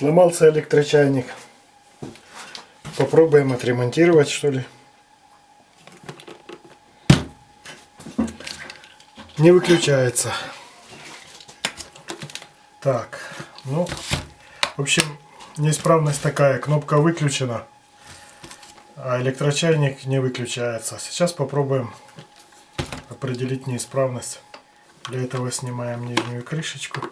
Сломался электрочайник. Попробуем отремонтировать, что ли. Не выключается. Так, ну, в общем, неисправность такая. Кнопка выключена, а электрочайник не выключается. Сейчас попробуем определить неисправность. Для этого снимаем нижнюю крышечку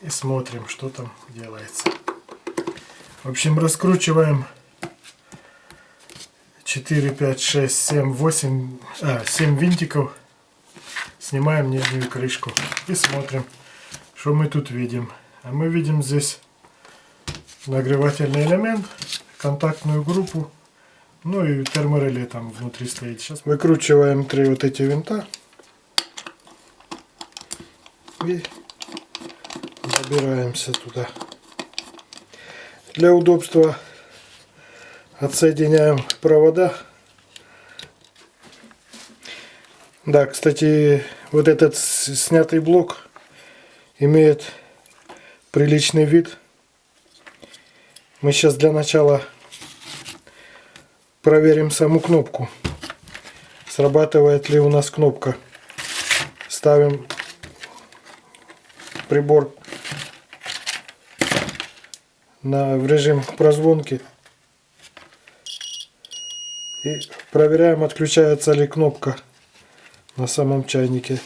и смотрим, что там делается. В общем, раскручиваем 4, 5, 6, 7, 8, 7 винтиков. Снимаем нижнюю крышку и смотрим, что мы тут видим. А мы видим здесь нагревательный элемент, контактную группу, ну и термореле там внутри стоит. Сейчас выкручиваем 3 вот эти винта и забираемся туда. Для удобства отсоединяем провода. Да, кстати, вот этот снятый блок имеет приличный вид. Мы сейчас для начала проверим саму кнопку. Срабатывает ли у нас кнопка. Ставим прибор в режим прозвонки и проверяем, отключается ли кнопка на самом чайнике.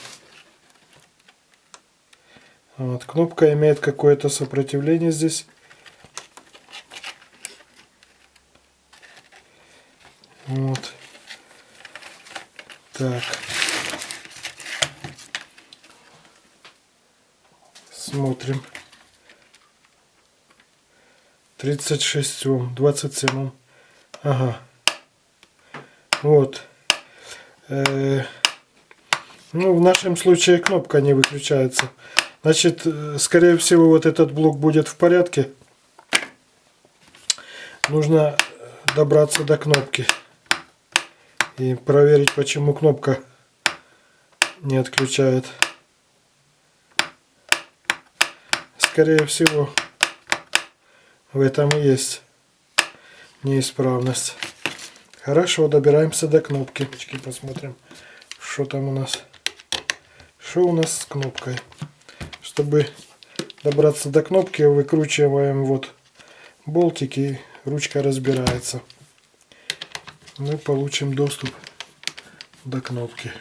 Вот, кнопка имеет какое-то сопротивление здесь. Вот. Так. Смотрим. 36 Ом, 27 Ом. Ага. Вот. Ну, в нашем случае кнопка не выключается. Значит, скорее всего, вот этот блок будет в порядке. Нужно добраться до кнопки и проверить, почему кнопка не отключает. Скорее всего, в этом и есть неисправность. Хорошо, добираемся до кнопки. Посмотрим, что там у нас. Что у нас с кнопкой. Чтобы добраться до кнопки, выкручиваем вот болтики, и ручка разбирается. Мы получим доступ до кнопки.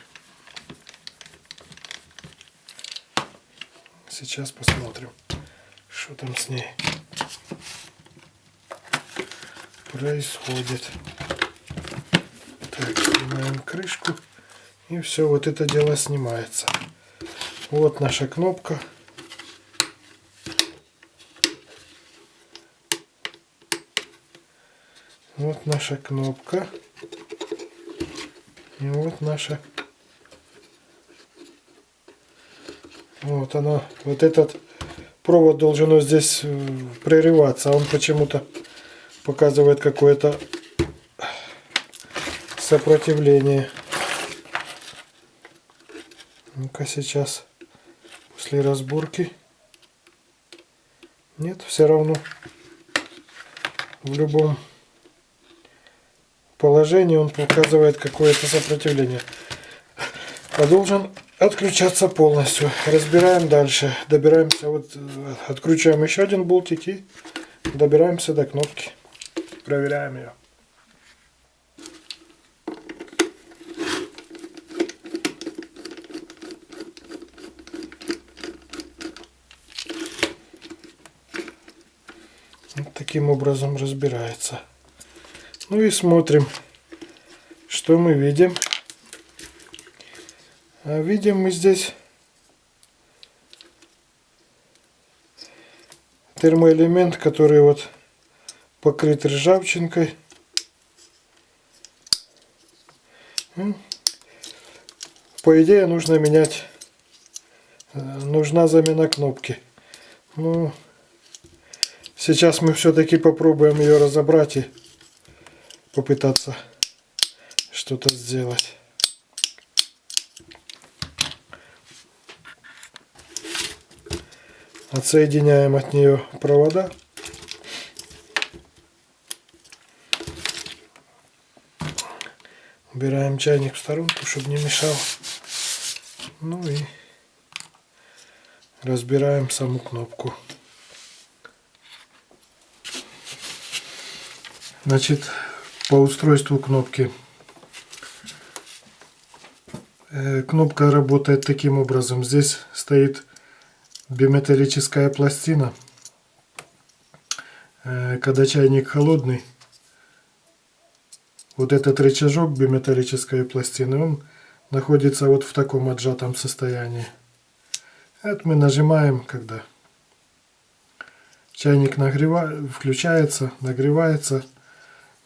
Сейчас посмотрим, что там с ней происходит. Так, снимаем крышку, и все, вот это дело снимается. Вот наша кнопка. Вот наша кнопка. И вот наша. Вот она. Вот этот провод должен здесь прерываться. Он почему-то показывает какое-то сопротивление. Ну-ка сейчас. После разборки. Нет, все равно. В любом положении он показывает какое-то сопротивление. А должен отключаться полностью. Разбираем дальше. Добираемся, вот откручиваем еще один болтик и добираемся до кнопки. Проверяем ее. Вот таким образом разбирается. Ну и смотрим, что мы видим. А видим мы здесь термоэлемент, который вот покрыт ржавчинкой. По идее нужно менять, нужна замена кнопки. Ну, сейчас мы все-таки попробуем ее разобрать и попытаться что-то сделать. Отсоединяем от нее провода. Убираем чайник в сторонку, чтобы не мешал. Ну и разбираем саму кнопку. Значит, по устройству кнопки. Кнопка работает таким образом. Здесь стоит биметаллическая пластина. Когда чайник холодный, вот этот рычажок биметаллической пластины, он находится вот в таком отжатом состоянии. Это мы нажимаем, когда чайник включается, нагревается,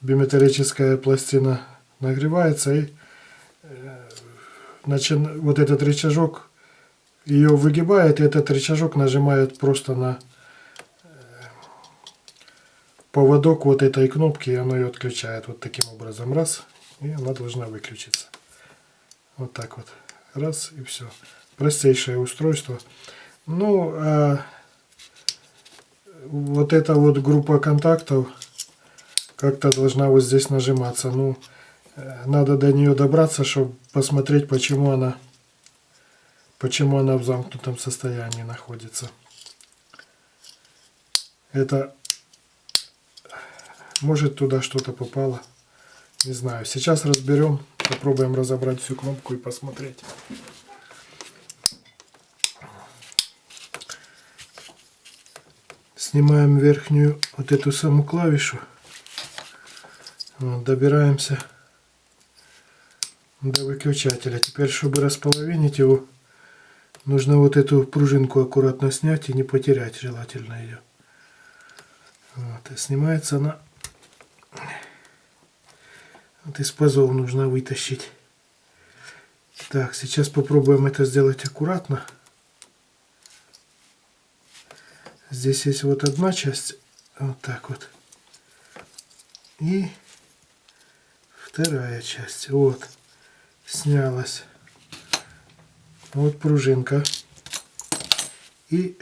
биметаллическая пластина нагревается, и вот этот рычажок ее выгибает, и этот рычажок нажимает просто на поводок вот этой кнопки, и оно ее отключает вот таким образом. Раз, и она должна выключиться. Вот так вот. Раз, и все. Простейшее устройство. Ну, а вот эта вот группа контактов как-то должна вот здесь нажиматься. Ну, надо до нее добраться, чтобы посмотреть, почему она в замкнутом состоянии находится. Это может туда что-то попало. Не знаю. Сейчас разберем. Попробуем разобрать всю кнопку и посмотреть. Снимаем верхнюю вот эту саму клавишу. Вот, добираемся до выключателя. Теперь, чтобы располовинить его, нужно вот эту пружинку аккуратно снять и не потерять, желательно ее. Вот, и снимается она. Вот из пазов нужно вытащить. Так, сейчас попробуем это сделать аккуратно. Здесь есть вот одна часть, вот так вот. И вторая часть. Вот. Снялась. Вот пружинка. И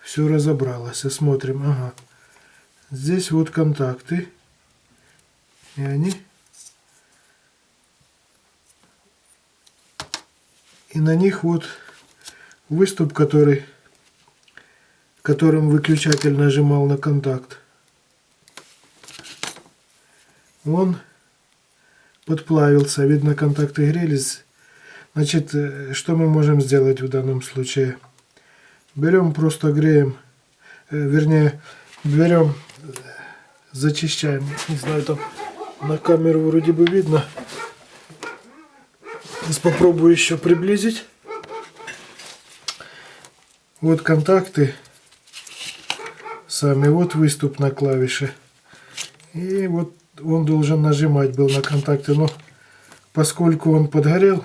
все разобралось. Смотрим. Ага. Здесь вот контакты. И они. И на них вот выступ, которым выключатель нажимал на контакт. Он подплавился. Видно, контакты грелись. Значит, что мы можем сделать в данном случае? Берем, просто греем. Вернее, берем, зачищаем. Не знаю, там на камеру вроде бы видно. Сейчас попробую еще приблизить. Вот контакты. Сами, вот выступ на клавише. И вот он должен нажимать был на контакты. Но поскольку он подгорел,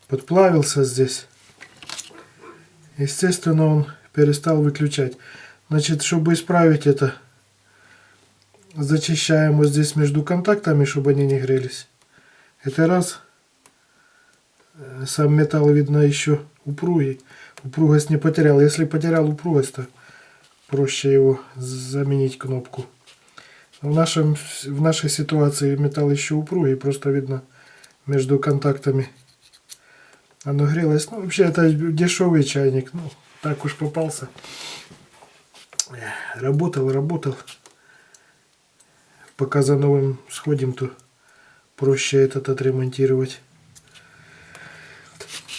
подплавился здесь, естественно, он перестал выключать. Значит, чтобы исправить это, зачищаем вот здесь между контактами, чтобы они не грелись. Это раз. Сам металл, видно, еще упругий. Упругость не потерял. Если потерял упругость, то проще его заменить кнопку. В нашей ситуации металл еще упругий. Просто видно между контактами оно грелось. Ну, вообще, это дешевый чайник. Ну, так уж попался. Работал. Пока за новым сходим, то проще этот отремонтировать.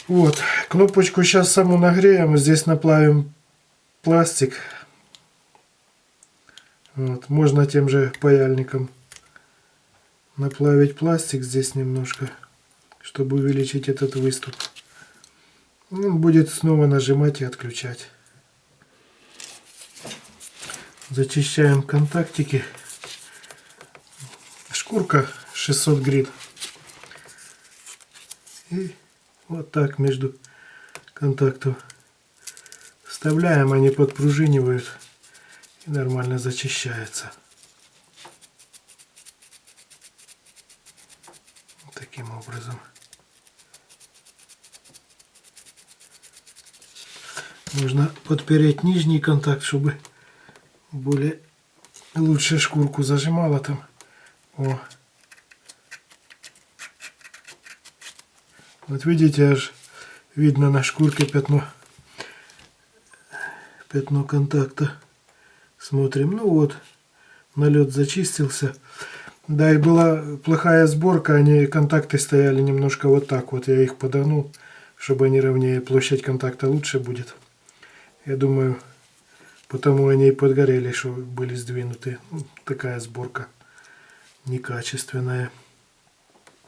Вот, кнопочку сейчас саму нагреем, здесь наплавим пластик. Вот, можно тем же паяльником наплавить пластик здесь немножко, чтобы увеличить этот выступ. Он будет снова нажимать и отключать. Зачищаем контактики. Шкурка 600 грит. И вот так между контактов вставляем, они подпружинивают и нормально зачищается. Вот таким образом. Нужно подпереть нижний контакт, чтобы более лучше шкурку зажимала там. О. Вот видите, аж видно на шкурке пятно контакта. Смотрим. Ну вот, налет зачистился. Да, и была плохая сборка, они контакты стояли немножко вот так вот. Я их подогнул, чтобы они ровнее. Площадь контакта лучше будет. Я думаю, потому они и подгорели, что были сдвинуты. Ну, такая сборка некачественная.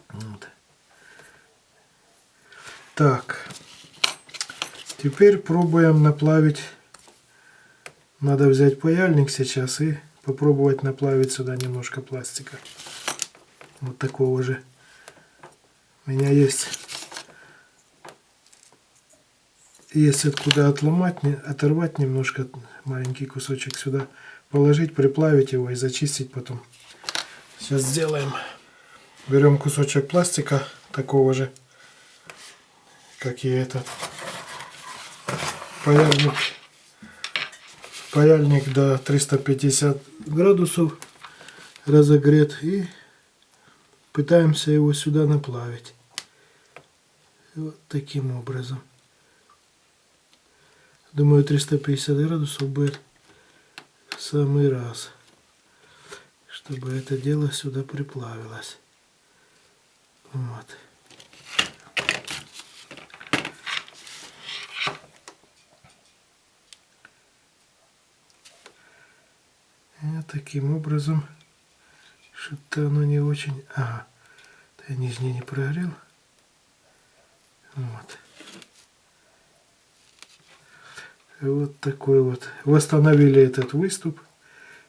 Вот. Так. Теперь пробуем наплавить. Надо взять паяльник сейчас и попробовать наплавить сюда немножко пластика. Вот такого же. У меня есть откуда оторвать немножко, маленький кусочек сюда положить, приплавить его и зачистить потом. Сейчас сделаем. Берем кусочек пластика такого же, как и этот. Паяльник до 350 градусов разогрет и пытаемся его сюда наплавить. Вот таким образом. Думаю, 350 градусов будет в самый раз, чтобы это дело сюда приплавилось. Вот. И таким образом, что-то оно не очень... Ага, я нижний не прогрел. Вот. Вот такой вот. Восстановили этот выступ.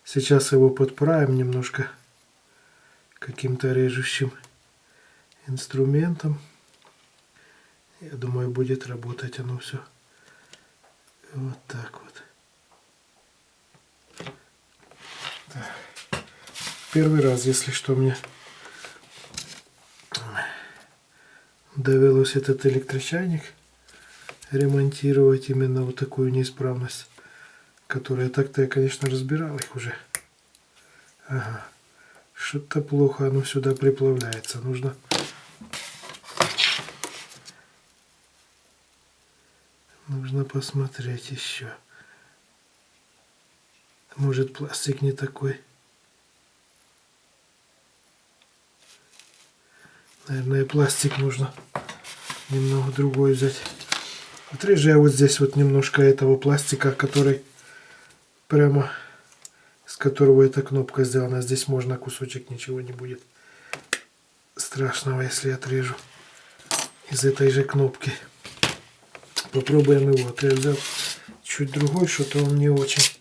Сейчас его подправим немножко каким-то режущим инструментом. Я думаю, будет работать оно все. Вот так вот. Так. Первый раз, если что, мне довелось этот электрочайник ремонтировать, именно вот такую неисправность, которая так-то я, конечно, разбирал их уже. Ага. Что-то плохо оно сюда приплавляется. Нужно посмотреть еще. Может, пластик не такой. Наверное, пластик нужно немного другой взять. Отрежу я вот здесь вот немножко этого пластика, который прямо с которого эта кнопка сделана. Здесь можно кусочек, ничего не будет страшного, если отрежу из этой же кнопки. Попробуем его. Вот я взял чуть другой, что-то он не очень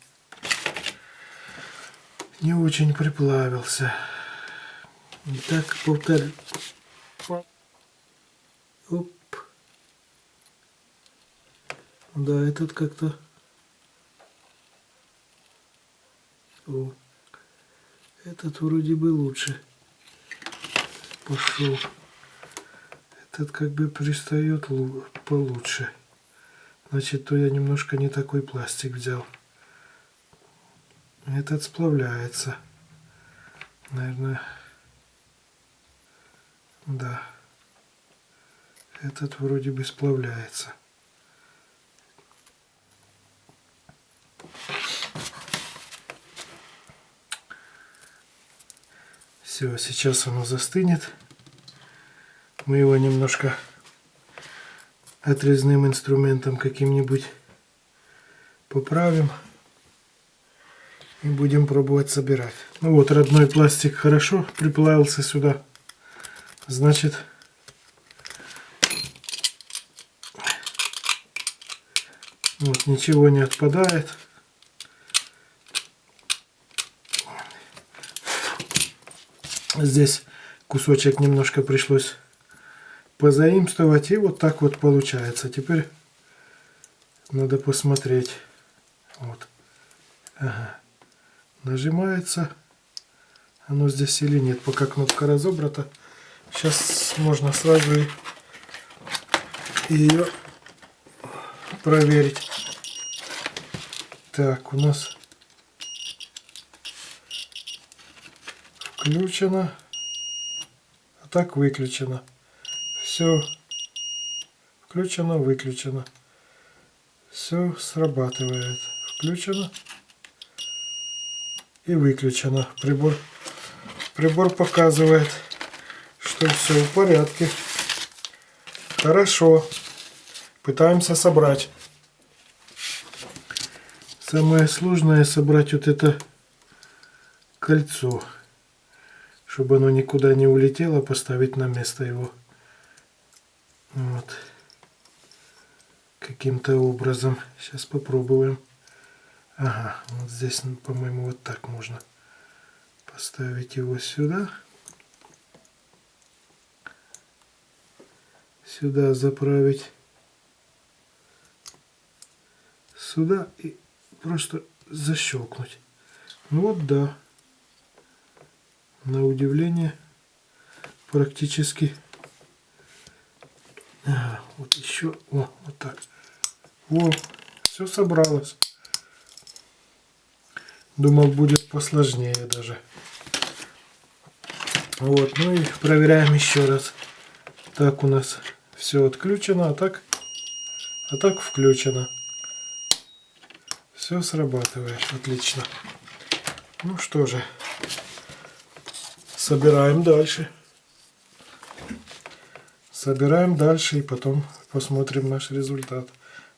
приплавился. Итак, повторю. Оп. Да, этот как-то... О, этот вроде бы лучше пошел. Этот как бы пристает получше. Значит, то я немножко не такой пластик взял. Этот сплавляется. Наверное, да. Этот вроде бы сплавляется. Все, сейчас оно застынет. Мы его немножко отрезным инструментом каким-нибудь поправим. И будем пробовать собирать. Ну вот, родной пластик хорошо приплавился сюда. Значит, вот ничего не отпадает. Здесь кусочек немножко пришлось позаимствовать. И вот так вот получается. Теперь надо посмотреть. Вот. Ага. Нажимается оно здесь или нет. Пока кнопка разобрата. Сейчас можно сразу ее проверить. Так, у нас включено, а так выключено. Все включено, выключено. Все срабатывает. Включено и выключено. Прибор показывает, что все в порядке. Хорошо. Пытаемся собрать. Самое сложное собрать вот это кольцо, чтобы оно никуда не улетело, поставить на место его. Вот. Каким-то образом. Сейчас попробуем. Ага, вот здесь, по-моему, вот так можно поставить его сюда. Сюда заправить. Сюда и просто защелкнуть. Ну вот да. На удивление практически. Ага, вот еще. О, вот так. О, все собралось. Думал, будет посложнее даже. Вот, ну и проверяем еще раз. Так у нас все отключено, а так включено. Все срабатывает, отлично. Ну что же, собираем дальше. Собираем дальше и потом посмотрим наш результат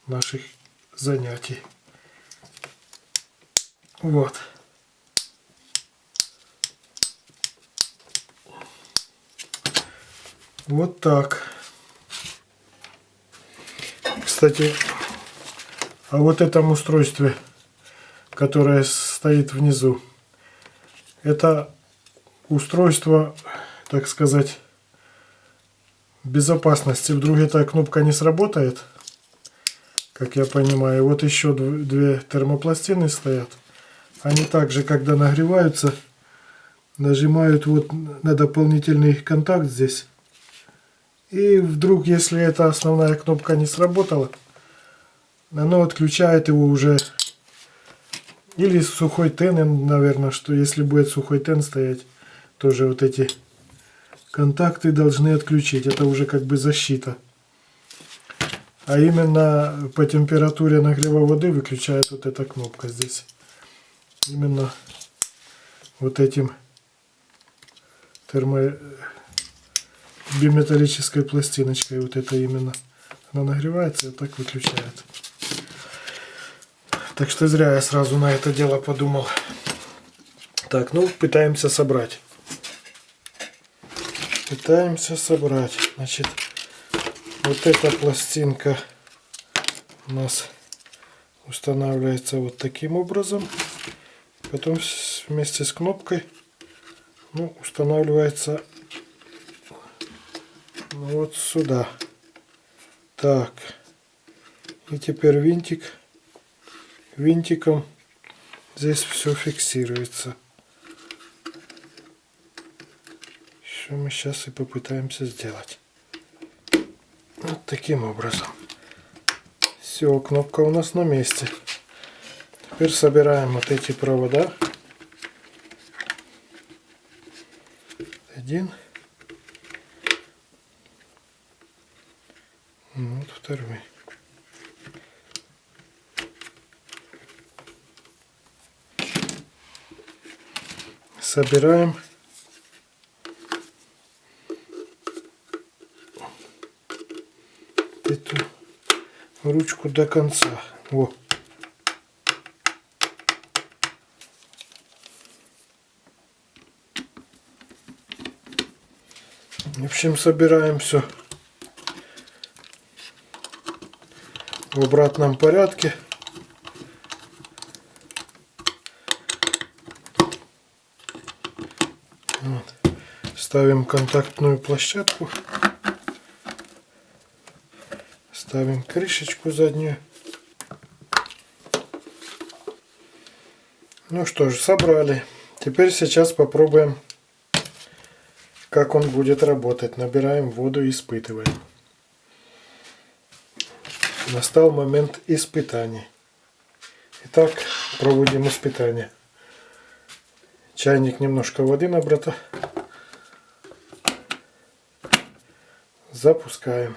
наших занятий. Вот. Вот так. Кстати, а вот этом устройстве, которое стоит внизу, это устройство, так сказать, безопасности. Вдруг эта кнопка не сработает, как я понимаю. Вот еще две термопластины стоят. Они также, когда нагреваются, нажимают вот на дополнительный контакт здесь. И вдруг, если эта основная кнопка не сработала, оно отключает его уже. Или сухой тен, наверное, что если будет сухой тен стоять, тоже вот эти контакты должны отключить. Это уже как бы защита. А именно по температуре нагрева воды выключает вот эта кнопка здесь. Именно вот этим биметаллической пластиночкой. Вот это именно. Она нагревается и так выключает. Так что зря я сразу на это дело подумал. Так, ну пытаемся собрать. Пытаемся собрать. Значит, вот эта пластинка у нас устанавливается вот таким образом. Потом вместе с кнопкой, ну, устанавливается вот сюда. Так. И теперь винтиком здесь все фиксируется. Что мы сейчас и попытаемся сделать. Вот таким образом. Все, кнопка у нас на месте. Теперь собираем вот эти провода. Один. Вот второй. Собираем эту ручку до конца. Во. В общем, собираем все в обратном порядке. Вот. Ставим контактную площадку. Ставим крышечку заднюю. Ну что ж, собрали. Теперь сейчас попробуем, как он будет работать. Набираем воду и испытываем. Настал момент испытаний. Итак, проводим испытание. Чайник немножко воды набрато. Запускаем.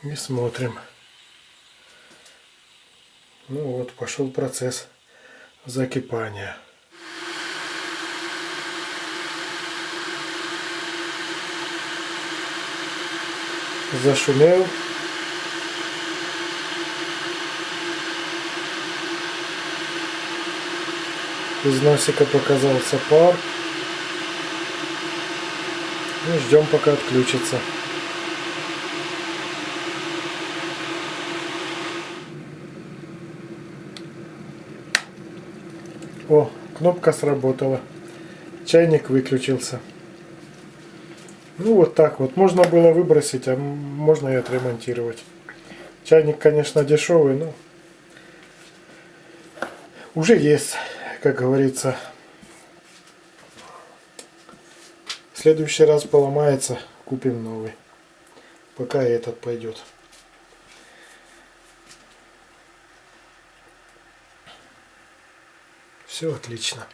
И смотрим. Ну вот, пошел процесс закипания. Зашумел. Из носика показался пар. И ждем, пока отключится. О, кнопка сработала. Чайник выключился. Ну вот так вот. Можно было выбросить, а можно и отремонтировать. Чайник, конечно, дешевый, но уже есть, как говорится. В следующий раз поломается, купим новый. Пока и этот пойдет. Все отлично.